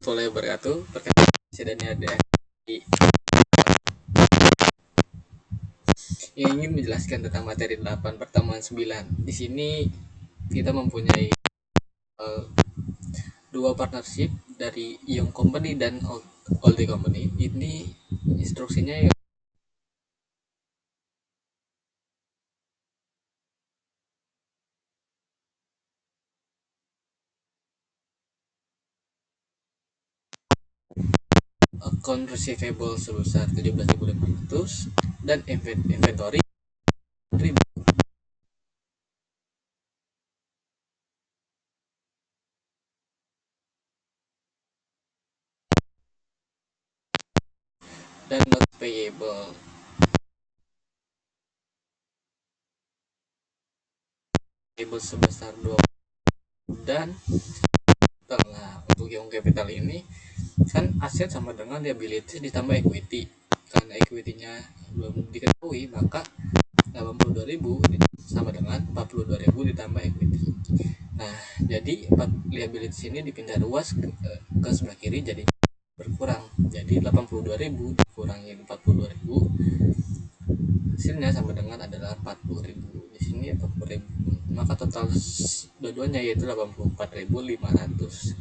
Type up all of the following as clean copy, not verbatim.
Warahmatullahi wabarakatuh. Perkenalkan dan ada yang ingin menjelaskan tentang materi 8 pertemuan 9. Di sini kita mempunyai uh, dua partnership dari Young Company dan Old Company. Ini instruksinya ya, account receivable sebesar 17.500 dan inventory 1.000. Dan not payable sebesar 20 dan tengah. Untuk yang capital ini kan aset sama dengan liabilities ditambah equity. Karena equity-nya belum diketahui, maka 82.000 sama dengan 42.000 ditambah equity. Nah, jadi liabilities ini dipindah ruas ke sebelah kiri, jadi berkurang. Jadi 82.000 dikurangi 42.000, hasilnya sama dengan adalah 40.000. Di sini 40.000. Maka total dua-duanya yaitu 84.500.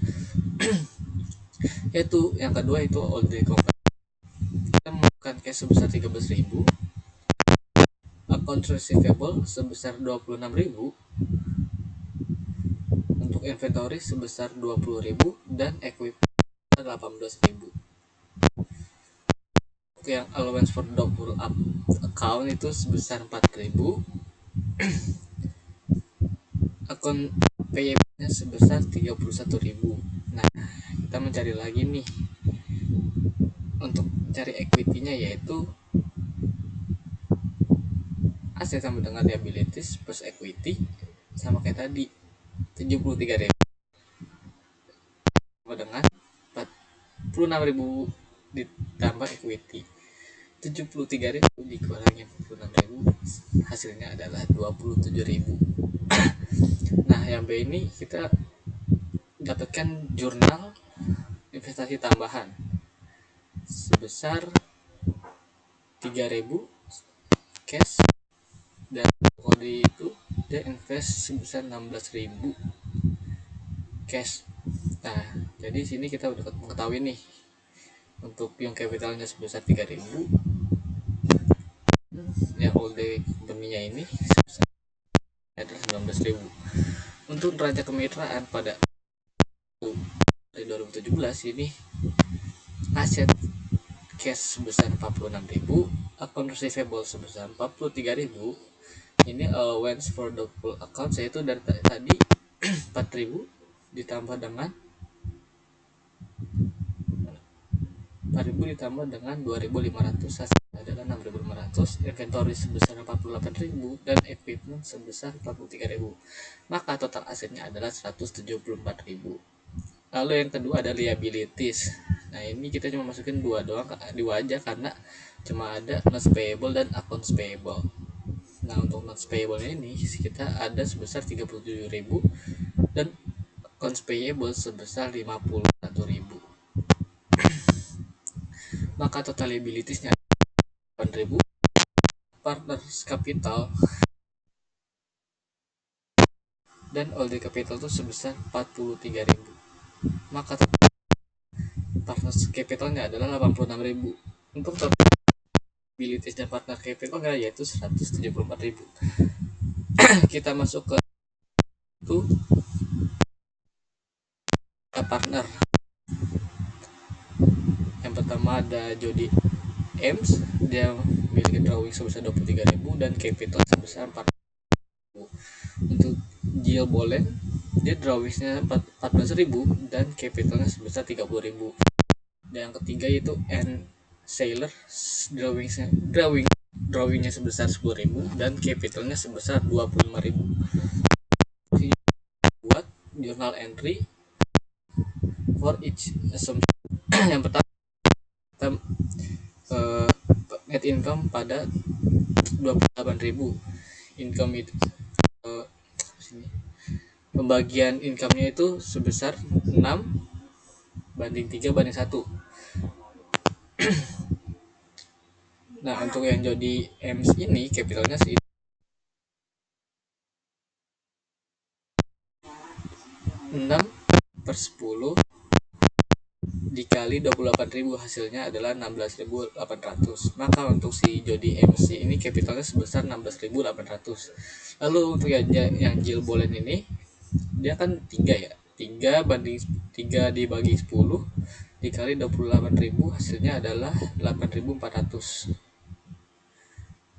Yaitu yang kedua itu all day company. Kita melakukan cash sebesar 13.000, account receivable sebesar 26.000, untuk inventory sebesar 20.000 dan equipment 18.000. Untuk yang allowance for double up account itu sebesar 4.000, akun payable-nya sebesar 31.000. Nah, kita mencari lagi nih untuk cari equity-nya, yaitu aset sama dengan liabilities plus equity sama kayak tadi 73.000 sama dengan 46.000 ditambah equity 73.000 dikurangi 46.000, hasilnya adalah 27.000. Nah, yang B ini kita dapatkan jurnal investasi tambahan sebesar 3.000 cash, dan kode itu dia invest sebesar 16.000 cash. Nah, jadi sini kita udah mengetahui nih untuk yang capitalnya sebesar 3.000, yang all day company-nya ini sebesar adalah 19.000. Untuk neraca kemitraan pada 2017 ini aset cash sebesar 46.000, account receivable sebesar 43.000. Ini allowance for doubtful account yaitu dari tadi 4.000 ditambah dengan 4.000 ditambah dengan 2.500, hasilnya adalah 6.500. Inventory sebesar 48.000 dan equipment sebesar 43.000. Maka total asetnya adalah 174.000. Lalu yang kedua ada liabilities. Nah, ini kita cuma masukin dua aja karena cuma ada notes payable dan accounts payable. Nah, untuk notes payable ini kita ada sebesar 37.000 dan accounts payable sebesar 51.000. Maka total liabilitiesnya 8.000, partners capital dan all the capital itu sebesar 43.000. Maka partners capitalnya adalah 86.000. Untuk total liabilities dan partner capitalnya yaitu 174.000. Kita masuk ke itu partner. Yang pertama ada Jody Ems, dia memiliki drawing sebesar 23.000 dan capital sebesar 4.000. Untuk Jill Bolen, dia drawingnya 14.000 dan capitalnya sebesar 30.000. Dan yang ketiga yaitu N Sailor, drawingnya sebesar 10.000 dan capitalnya sebesar 25.000. Buat journal entry for each assumption. Yang pertama kita net income pada 28.000. Income itu pembagian income-nya itu sebesar 6 banding 3 banding 1. Nah, untuk yang Jody Ems ini capitalnya sih 6/10 dikali 28.000, hasilnya adalah 16.800. Maka untuk si Jody MC ini capitalnya sebesar 16.800. Lalu untuk yang Jill Bolen ini dia kan 3 ya. 3 banding 3 dibagi 10 dikali 28.000, hasilnya adalah 8.400.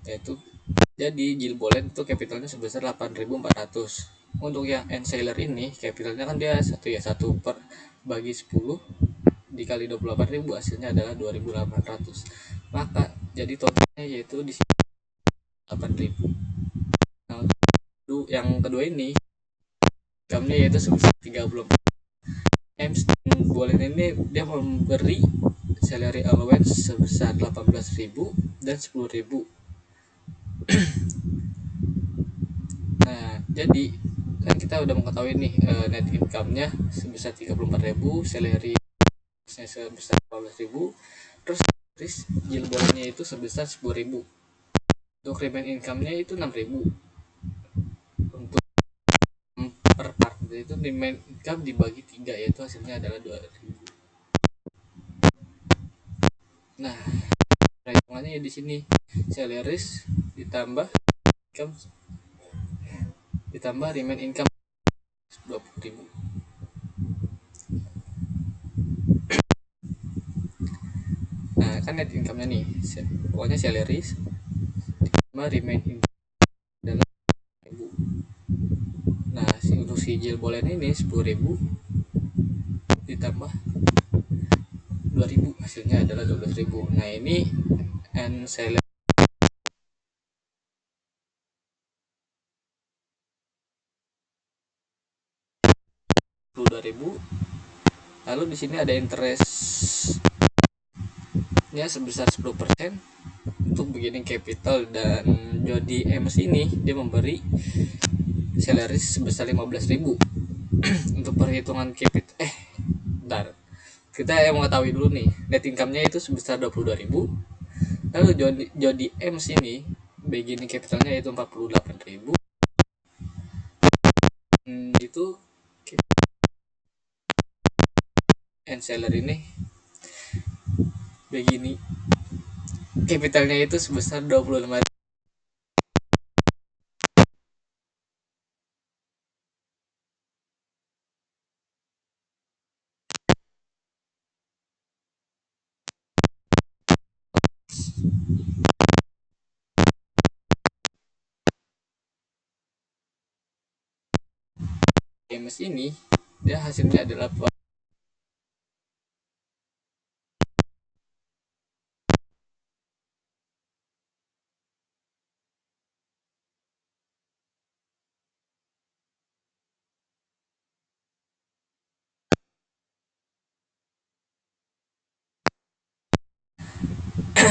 Yaitu jadi Jill Bolen itu capitalnya sebesar 8.400. Untuk yang end seller ini capitalnya kan dia 1 per bagi 10 dikali 28.000, hasilnya adalah 2.800. Maka jadi totalnya yaitu di sini 8.000. Nah, yang kedua ini income-nya yaitu sebesar 34 M. Bolen ini dia memberi salary allowance sebesar 18.000 dan 10.000. Nah, jadi kan kita udah mengetahui nih net income-nya sebesar 34.000, salary sebesar 14.000, terus Jill Bolen-nya itu sebesar 10.000. Untuk remain income-nya itu 6.000. Untuk per part itu remain income dibagi 3, yaitu hasilnya adalah 2.000. Nah, perhitungannya ya di sini salaries ditambah income ditambah remain income 20.000. Nah, kan net income-nya nih pokoknya salaries ditambah remain income adalah 1.000. Nah, untuk si Jill Bolen ini 10.000 ditambah 2.000, hasilnya adalah 12.000. Nah, ini and salary 2.000. Lalu di sini ada interestnya sebesar 10% untuk beginning capital, dan Jody Ems ini dia memberi salary sebesar 15.000. Untuk perhitungan capital bentar. Kita yang mengetahui dulu nih, net income-nya itu sebesar 22.000. Lalu Jody Ems ini beginning capitalnya itu 48.000. Itu and seller ini begini capitalnya itu sebesar 25.000. Ems ini dia hasilnya adalah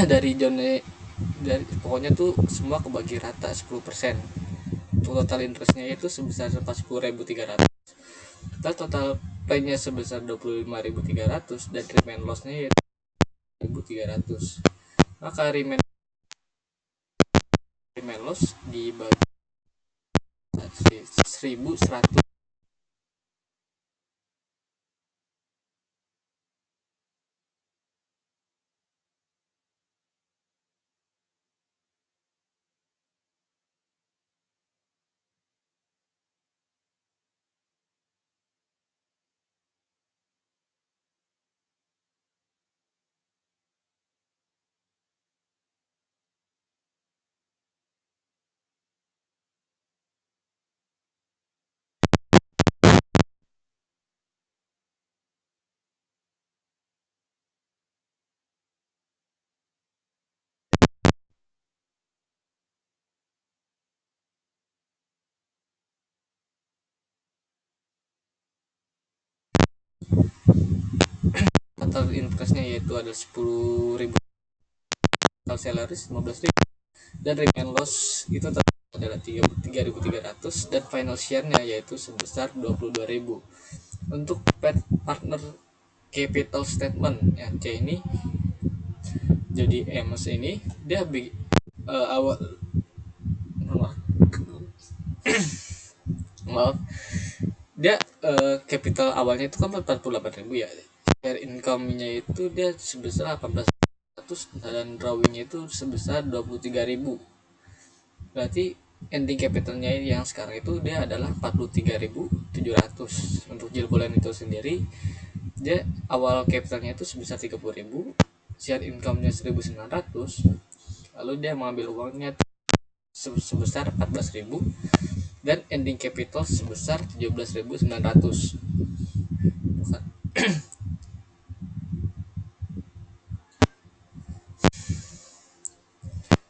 dari pokoknya tuh semua kebagi rata 10%. Total interestnya itu sebesar 40.300. Total pay-nya sebesar 25.300 dan remain loss-nya yaitu 1.300. Maka remain loss dibagi 1.100. Total interestnya yaitu ada 10.000, total salaries 15.000, dan remain loss itu adalah 3.300, dan final share-nya yaitu sebesar 22.000. Untuk partner capital statement yang C ini. Jadi Amos ini dia awal maaf dia capital awalnya itu kan 48.000 ya. Share income-nya itu dia sebesar 1800 dan drawingnya itu sebesar 23.000. Berarti ending capitalnya yang sekarang itu dia adalah 43.700. Untuk Jilbolan itu sendiri dia awal capitalnya itu sebesar 30.000, share income-nya 1.900, lalu dia mengambil uangnya sebesar 14.000 dan ending capital sebesar 17.900.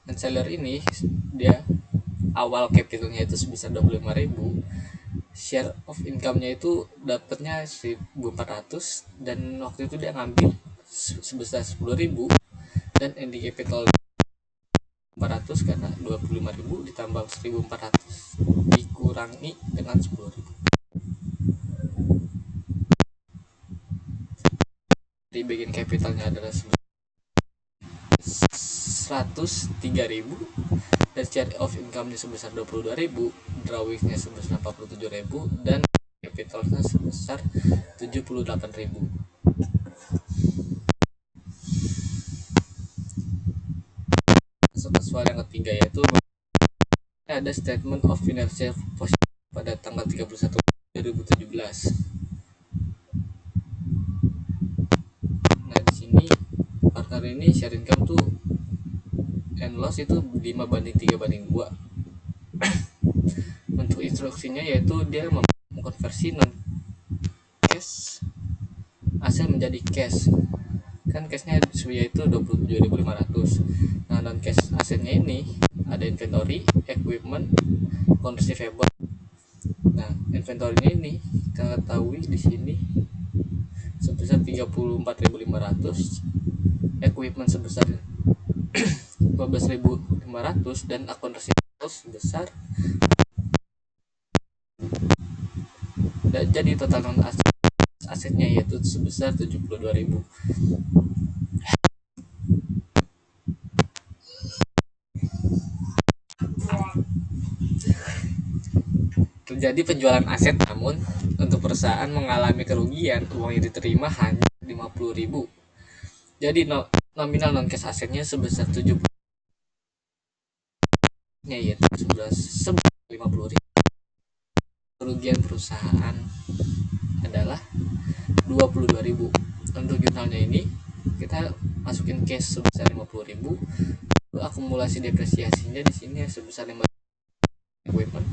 Dan seller ini dia awal capitalnya itu sebesar 25.000, share of income-nya itu dapatnya 1.400 dan waktu itu dia ngambil sebesar 10.000 dan ending capital 400 karena 25.000 ditambah 1.400 dikurangi dengan 10.000. Di bagian capitalnya adalah 103.000 dan share of income-nya sebesar 22.000, drawingnya sebesar 47.000 dan capitalnya sebesar 78.000. Masuk ke soal yang ketiga, yaitu ada statement of financial position pada tanggal 31 2017. Nah di sini partner ini share income tuh and loss itu 5:3:2. Untuk instruksinya yaitu dia mengkonversi non cash aset menjadi cash. Kan cashnya yaitu 27.500. Nah non cash asetnya ini ada inventory, equipment, accounts receivable. Nah inventory ini kita ketahui di sini sebesar 34.500, equipment sebesar 12.500 dan akun receivable sebesar, dan jadi total non asetnya yaitu sebesar 72.000. Terjadi penjualan aset, namun untuk perusahaan mengalami kerugian, uang yang diterima hanya 50.000. Jadi nominal non cash asetnya sebesar 70, yaitu 50.000. Kerugian perusahaan adalah 22.000. Untuk jurnalnya ini kita masukin cash sebesar 50.000, akumulasi depresiasinya di sini sebesar 5 equipment.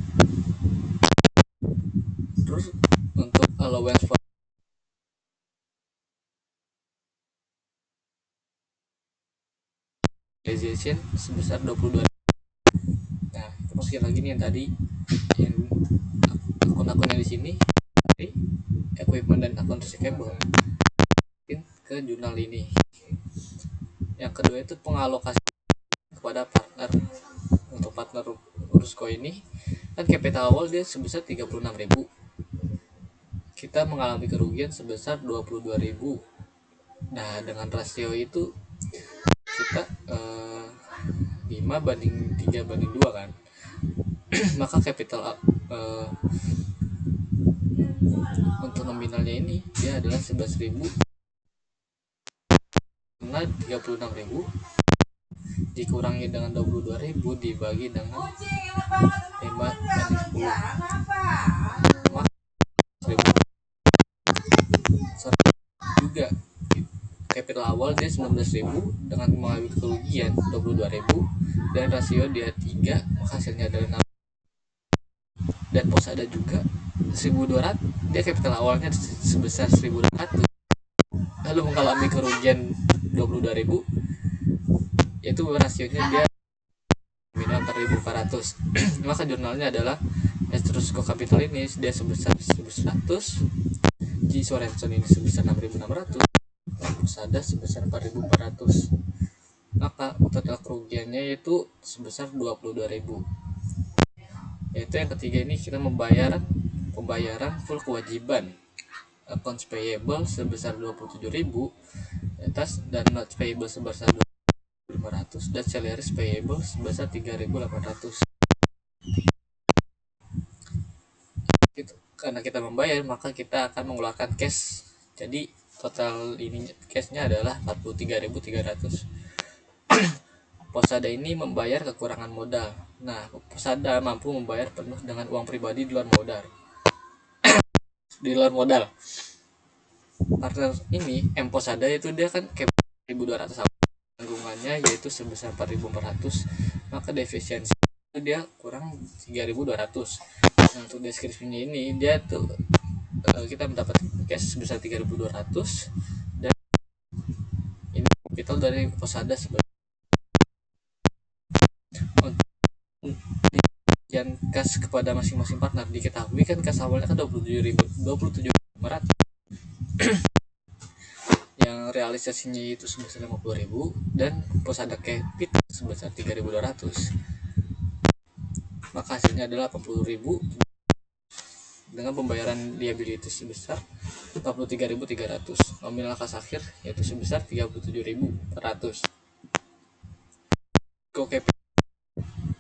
Terus untuk allowance for utilization sebesar 22. Nah, kita masukin lagi nih yang tadi yang akun-akunnya di sini, equipment dan akun receivable ke jurnal ini. Yang kedua itu pengalokasi kepada partner. Untuk partner Urusco ini kan capital awal dia sebesar 36.000, kita mengalami kerugian sebesar 22.000. Nah dengan rasio itu kita 5:3:2 kan. Maka capital untuk nominalnya ini dia adalah 11.000 karena 36.000 dikurangi dengan 22.000 dibagi dengan 5/10. Juga capital awal dia 19.000 dengan mengalami kerugian 22.000 dan rasio dia 3, maka hasilnya adalah 6. Dan pos ada juga 1.200, dia capital awalnya sebesar 1.200 lalu mengalami kerugian 22.000, yaitu rasionya dia minus 4.400. Maka jurnalnya adalah Etrusco Capital ini dia sebesar 1.100, G Sorenson ini sebesar 6.600, dan Pusada sebesar 4.400. Maka total kerugiannya yaitu sebesar 22.000. Yaitu yang ketiga ini kita pembayaran full kewajiban. accounts payable sebesar 27.000 atas, dan notes payable sebesar 2.500, dan salaries payable sebesar 3.800. Gitu. Karena kita membayar, maka kita akan mengeluarkan cash. Jadi total ini cashnya adalah 43.300. Posada ini membayar kekurangan modal. Nah, Posada mampu membayar penuh dengan uang pribadi di luar modal. Partner ini Posada itu dia kan kayak 1.200, tanggungannya yaitu sebesar 4.400, maka defisiensi itu dia kurang 3.200. Nah, untuk deskripsinya ini dia tuh kita mendapat cash sebesar 3.200, dan ini capital dari Posada sebagai yang kas kepada masing-masing partner. Diketahui kan kas awalnya kan 27.500 yang realisasinya itu sebesar 50.000, dan Posada capital sebesar 3.200, maka hasilnya adalah 80.000 dengan pembayaran liability sebesar 43.300. Nominal kas akhir yaitu sebesar 37.400. Capital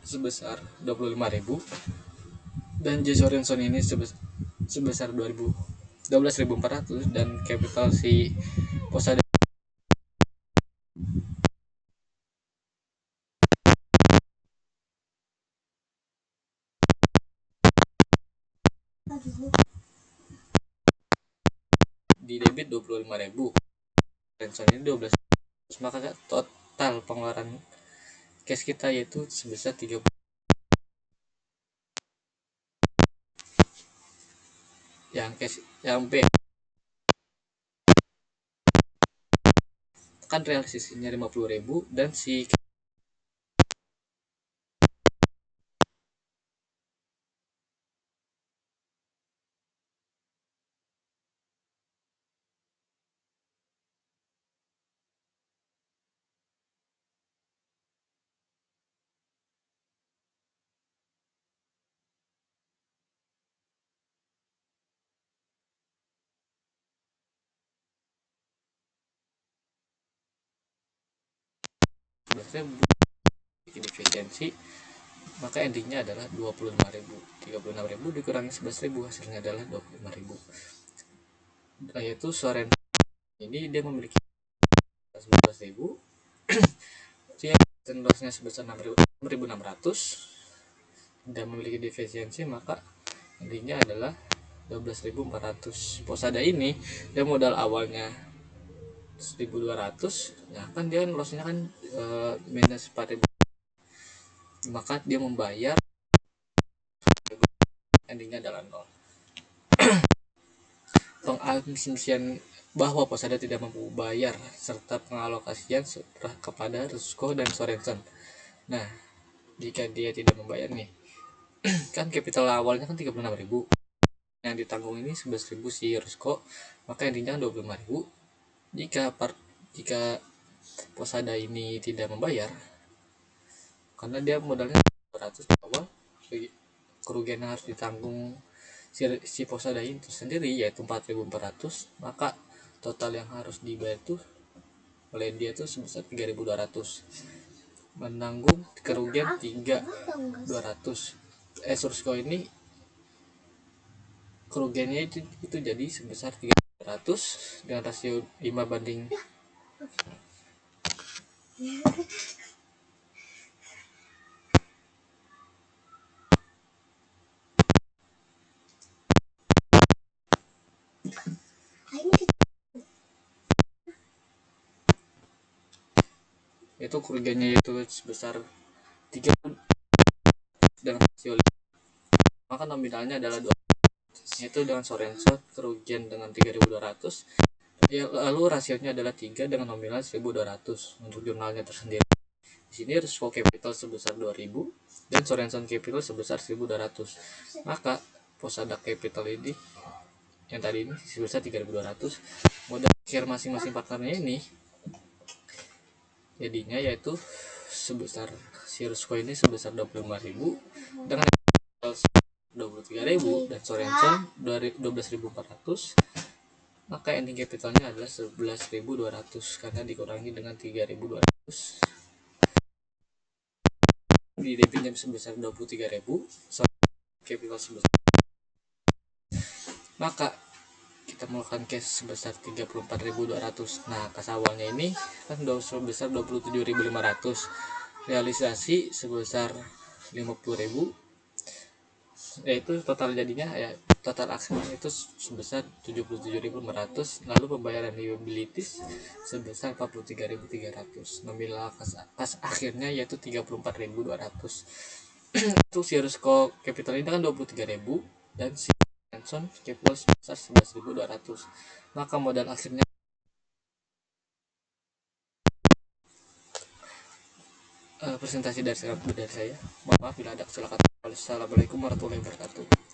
sebesar 25.000, dan J. Sorenson ini sebesar 12.400, dan capital si Posada di debit 25.000, Sorenson ini 12, maka total pengeluaran cash kita yaitu sebesar 30. Yang B kan realisasinya 50.000, dan si efisiensi, maka endingnya adalah 25.000. 36.000 dikurangi 11.000, hasilnya adalah 25.000. Yaitu Soren ini dia memiliki 11.000, dia lossnya sebesar 6.600 dan memiliki defisiensi, maka endingnya adalah 12.400. Posada ini dia modal awalnya 1.200, ya kan dia lossnya kan minus 4.000, maka dia membayar, endingnya adalah 0. Pengasumsian bahwa Posada tidak mampu bayar serta pengalokasian kepada Rusco dan Sorenson. Nah, jika dia tidak membayar nih, kan capital awalnya kan 36.000, yang ditanggung ini 11.000 si Rusco, maka endingnya 25.000. Jika Posada ini tidak membayar, karena dia modalnya 100 di awal, kerugian yang harus ditanggung si Posada itu sendiri yaitu 4.400, maka total yang harus dibayar itu oleh dia itu sebesar 3.200, menanggung kerugian 3.200. Sursko ini kerugiannya itu jadi sebesar 3.200 dengan rasio 5:. Itu kerugiannya itu sebesar 3 dengan rasio 5, maka nominalnya adalah 2, yaitu dengan Sorenson kerugian dengan 3.200, ya, lalu rasionya adalah 3 dengan nominal 1.200 untuk jurnalnya tersendiri. Di sini Rusco Capital sebesar 2.000 dan Sorenson Capital sebesar 1.200, maka Posada Capital ini yang tadi ini sebesar 3.200. Modal share masing-masing partnernya ini jadinya yaitu sebesar si Rusco ini sebesar 25.000 dengan 23.000, dan Sorenson 12.400 maka ending capitalnya adalah 11.200 karena dikurangi dengan 3.200, di debitnya sebesar 23.000, capital sebesar, maka kita melakukan cash sebesar 34.200. Nah, kas awalnya ini kan sebesar 27.500, realisasi sebesar 50.000, yaitu total jadinya ya, total aksinya itu sebesar 77.500, lalu pembayaran liabilities sebesar 43.300, nominal kas akhirnya yaitu 34.200. Untuk si Rusco Capital ini kan 23.000 dan si Hanson Capital sebesar 11.200, maka modal akhirnya presentasi dari saya. Mohon maaf bila ada kesalahan. Wassalamualaikum warahmatullahi wabarakatuh.